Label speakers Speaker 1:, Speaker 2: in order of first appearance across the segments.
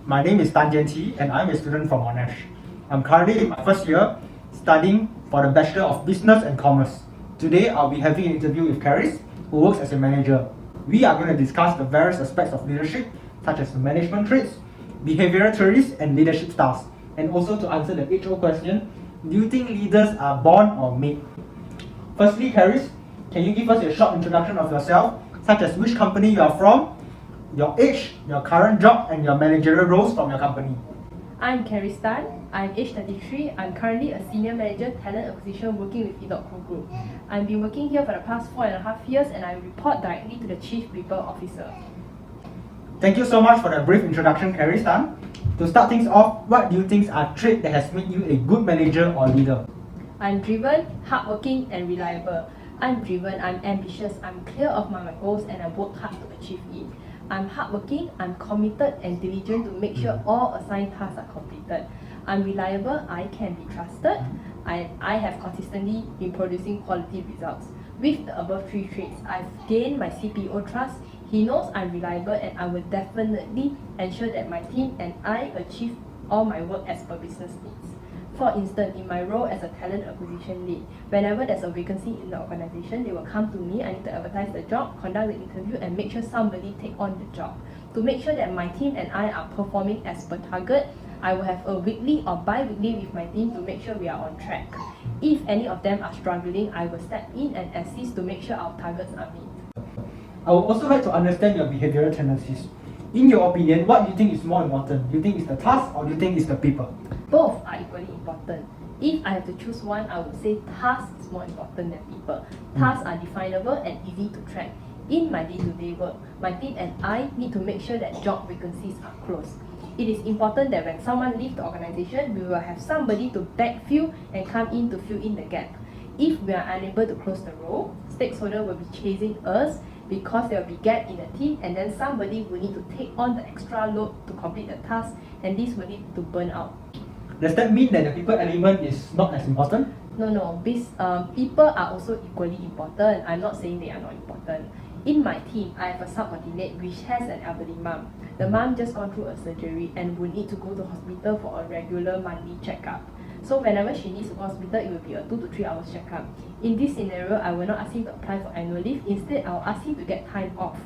Speaker 1: My name is Tan Jian and I'm a student from Monash. I'm currently in my first year studying for the Bachelor of Business and Commerce. Today I'll be having an interview with Caris, who works as a manager. We are going to discuss the various aspects of leadership, such as the management traits, behavioral theories, and leadership styles. And also to answer the age-old question, do you think leaders are born or made? Firstly, Caris, can you give us a short introduction of yourself, such as which company you are from, your age, your current job, and your managerial roles from your company?
Speaker 2: I'm Caris Tan. I'm age 33. I'm currently a senior manager talent acquisition working with E.co Group. I've been working here for the past 4.5 years and I report directly to the Chief People Officer.
Speaker 1: Thank you so much for that brief introduction, Caris Tan. To start things off, what do you think are traits that has made you a good manager or leader?
Speaker 2: I'm driven, hardworking, and reliable. I'm driven, I'm ambitious, I'm clear of my goals, and I work hard to achieve it. I'm hardworking, I'm committed and diligent to make sure all assigned tasks are completed. I'm reliable, I can be trusted. I have consistently been producing quality results. With the above three traits, I've gained my CPO trust. He knows I'm reliable and I will definitely ensure that my team and I achieve all my work as per business needs. For instance, in my role as a talent acquisition lead, whenever there's a vacancy in the organization, they will come to me. I need to advertise the job, conduct the interview, and make sure somebody take on the job. To make sure that my team and I are performing as per target, I will have a weekly or bi-weekly with my team to make sure we are on track. If any of them are struggling, I will step in and assist to make sure our targets are met.
Speaker 1: I would also like to understand your behavioral tendencies. In your opinion, what do you think is more important? Do you think it's the task or do you think it's the people?
Speaker 2: Both are equally important. If I have to choose one, I would say task is more important than people. Tasks are definable and easy to track. In my day-to-day work, my team and I need to make sure that job vacancies are closed. It is important that when someone leaves the organization, we will have somebody to backfill and come in to fill in the gap. If we are unable to close the role, stakeholders will be chasing us because there will be gap in the team and then somebody will need to take on the extra load to complete the task and this will lead to burnout.
Speaker 1: Does that mean that the people element is not as important?
Speaker 2: No. People are also equally important. I'm not saying they are not important. In my team, I have a subordinate which has an elderly mom. The mom just gone through a surgery and will need to go to hospital for a regular monthly checkup. So whenever she needs to go to hospital, it will be a 2 to 3 hours checkup. In this scenario, I will not ask him to apply for annual leave. Instead, I'll ask him to get time off.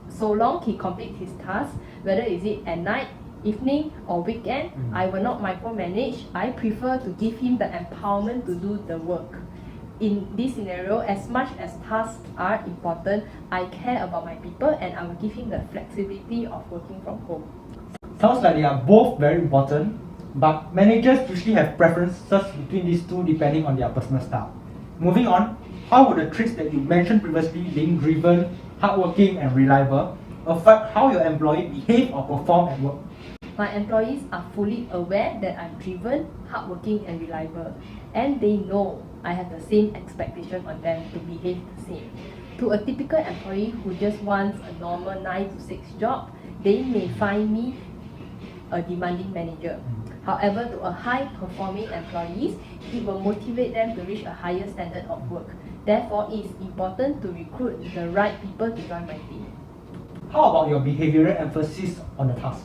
Speaker 2: So long he completes his task, whether is it at night, evening or weekend, I will not micromanage. I prefer to give him the empowerment to do the work. In this scenario, as much as tasks are important, I care about my people and I will give him the flexibility of working from home.
Speaker 1: Sounds like they are both very important, but managers usually have preferences between these two depending on their personal style. Moving on, how would the traits that you mentioned previously, being driven, hardworking, and reliable, affect how your employee behave or perform at work?
Speaker 2: My employees are fully aware that I'm driven, hardworking, and reliable, and they know I have the same expectation on them to behave the same. To a typical employee who just wants a normal 9 to 6 job, they may find me a demanding manager. However, to a high-performing employees, it will motivate them to reach a higher standard of work. Therefore, it is important to recruit the right people to join my team.
Speaker 1: How about your behavioral emphasis on the task?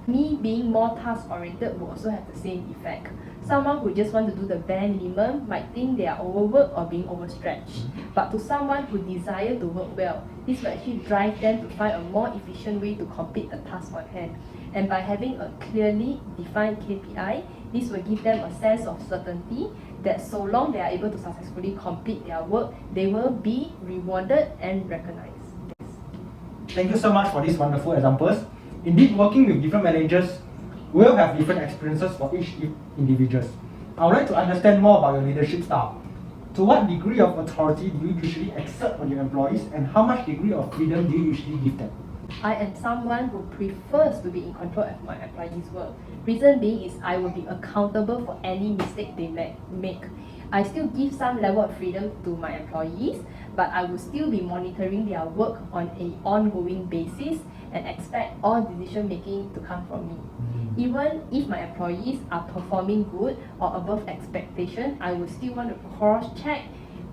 Speaker 2: Me being more task-oriented will also have the same effect. Someone who just wants to do the bare minimum might think they are overworked or being overstretched. But to someone who desires to work well, this will actually drive them to find a more efficient way to complete the task on hand. And by having a clearly defined KPI, this will give them a sense of certainty that so long they are able to successfully complete their work, they will be rewarded and recognized.
Speaker 1: Thank you so much for these wonderful examples. Indeed, working with different managers will have different experiences for each individuals. I would like to understand more about your leadership style. To what degree of authority do you usually exert on your employees and how much degree of freedom do you usually give them?
Speaker 2: I am someone who prefers to be in control of my employees' work. Reason being is I will be accountable for any mistake they make. I still give some level of freedom to my employees, but I will still be monitoring their work on an ongoing basis and expect all decision making to come from me. Even if my employees are performing good or above expectation, I will still want to cross-check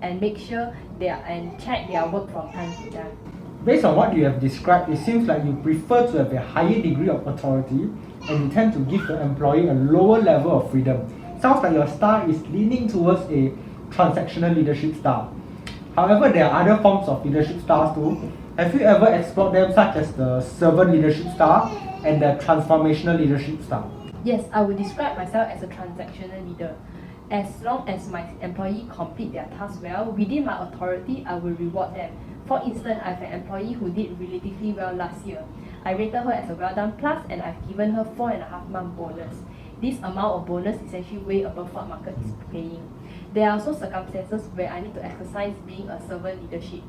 Speaker 2: and make sure and check their work from time to time.
Speaker 1: Based on what you have described, it seems like you prefer to have a higher degree of authority and you tend to give the employee a lower level of freedom. Sounds like your style is leaning towards a transactional leadership style. However, there are other forms of leadership styles too. Have you ever explored them, such as the servant leadership style and the transformational leadership style?
Speaker 2: Yes, I would describe myself as a transactional leader. As long as my employee complete their task well, within my authority, I will reward them. For instance, I have an employee who did relatively well last year. I rated her as a well done plus and I've given her 4.5-month bonus. This amount of bonus is actually way above what market is paying. There are also circumstances where I need to exercise being a servant leadership,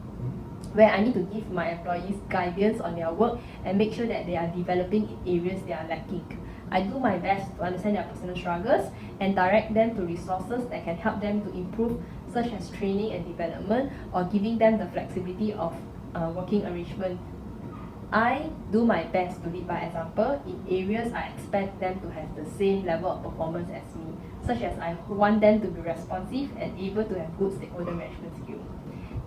Speaker 2: where I need to give my employees guidance on their work and make sure that they are developing in areas they are lacking. I do my best to understand their personal struggles and direct them to resources that can help them to improve, such as training and development or giving them the flexibility of working arrangement. I do my best to lead by example in areas I expect them to have the same level of performance as me, such as I want them to be responsive and able to have good stakeholder management skills.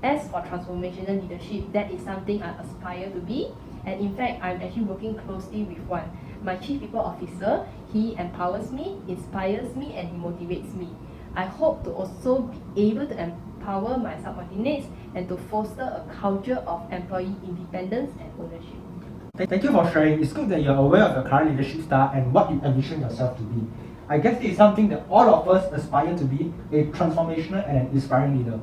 Speaker 2: As for transformational leadership, that is something I aspire to be, and in fact, I'm actually working closely with one. My Chief People Officer, he empowers me, inspires me, and he motivates me. I hope to also be able to empower my subordinates and to foster a culture of employee independence and ownership.
Speaker 1: Thank you for sharing. It's good that you're aware of your current leadership style and what you envision yourself to be. I guess this is something that all of us aspire to be, a transformational and an inspiring leader.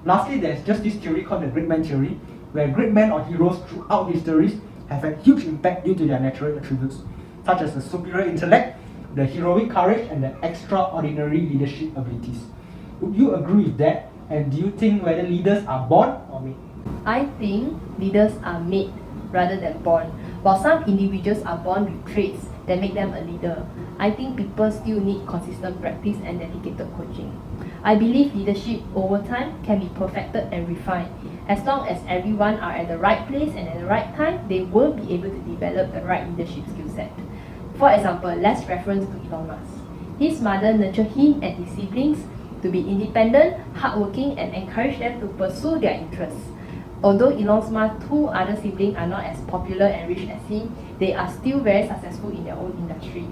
Speaker 1: Lastly, there's just this theory called the great man theory, where great men or heroes throughout histories have had huge impact due to their natural attributes, such as the superior intellect, the heroic courage, and the extraordinary leadership abilities. Would you agree with that? And do you think whether leaders are born or made?
Speaker 2: I think leaders are made rather than born. While some individuals are born with traits that make them a leader, I think people still need consistent practice and dedicated coaching. I believe leadership over time can be perfected and refined. As long as everyone are at the right place and at the right time, they will be able to develop the right leadership skill set. For example, let's reference to Elon Musk. His mother nurtured him and his siblings to be independent, hardworking, and encourage them to pursue their interests. Although Elon Musk's two other siblings are not as popular and rich as him, they are still very successful in their own industry.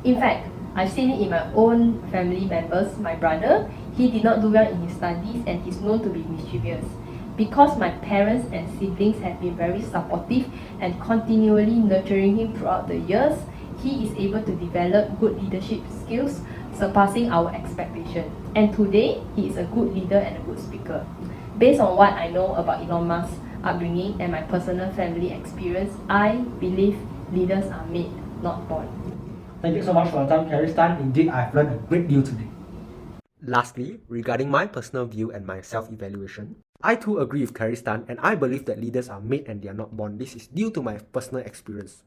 Speaker 2: In fact, I've seen it in my own family members. My brother, he did not do well in his studies and he's known to be mischievous. Because my parents and siblings have been very supportive and continually nurturing him throughout the years, he is able to develop good leadership skills, surpassing our expectations. And today, he is a good leader and a good speaker. Based on what I know about Elon Musk's upbringing and my personal family experience, I believe leaders are made, not born.
Speaker 1: Thank you so much for your time, Carrie Stan. Indeed, I've learned a great deal today.
Speaker 3: Lastly, regarding my personal view and my self-evaluation, I too agree with Carrie Stan and I believe that leaders are made and they are not born. This is due to my personal experience.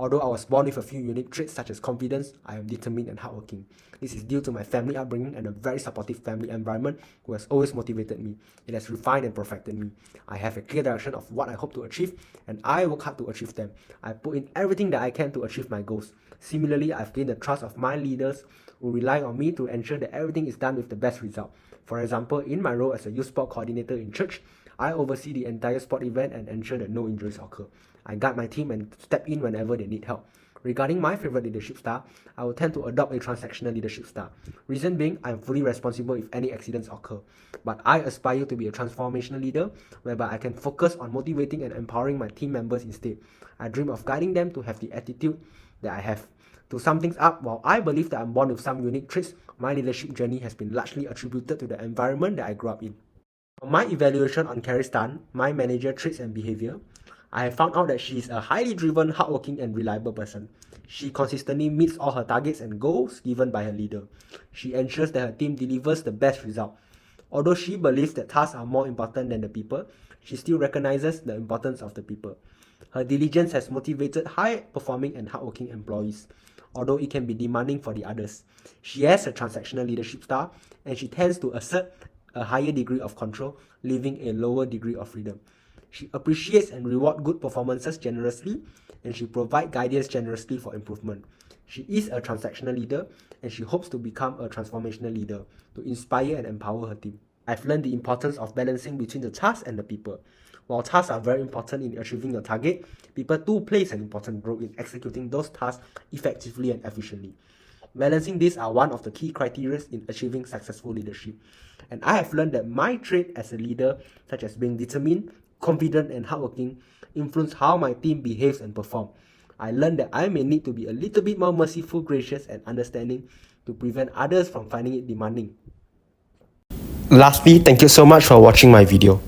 Speaker 3: Although I was born with a few unique traits such as confidence, I am determined and hardworking. This is due to my family upbringing and a very supportive family environment who has always motivated me. It has refined and perfected me. I have a clear direction of what I hope to achieve and I work hard to achieve them. I put in everything that I can to achieve my goals. Similarly, I've gained the trust of my leaders who rely on me to ensure that everything is done with the best result. For example, in my role as a youth sport coordinator in church, I oversee the entire sport event and ensure that no injuries occur. I guide my team and step in whenever they need help. Regarding my favorite leadership style, I will tend to adopt a transactional leadership style. Reason being, I am fully responsible if any accidents occur. But I aspire to be a transformational leader, whereby I can focus on motivating and empowering my team members instead. I dream of guiding them to have the attitude that I have. To sum things up, while I believe that I'm born with some unique traits, my leadership journey has been largely attributed to the environment that I grew up in. For my evaluation on Carrie Stan, my manager traits and behavior, I have found out that she is a highly driven, hardworking and reliable person. She consistently meets all her targets and goals given by her leader. She ensures that her team delivers the best result. Although she believes that tasks are more important than the people, she still recognizes the importance of the people. Her diligence has motivated high-performing and hardworking employees, although it can be demanding for the others. She has a transactional leadership style and she tends to assert a higher degree of control, leaving a lower degree of freedom. She appreciates and rewards good performances generously and she provides guidance generously for improvement. She is a transactional leader and she hopes to become a transformational leader to inspire and empower her team. I've learned the importance of balancing between the task and the people. While tasks are very important in achieving your target, people too plays an important role in executing those tasks effectively and efficiently. Balancing these are one of the key criteria in achieving successful leadership. And I have learned that my trait as a leader, such as being determined, confident, and hardworking, influence how my team behaves and performs. I learned that I may need to be a little bit more merciful, gracious, and understanding to prevent others from finding it demanding. Lastly, thank you so much for watching my video.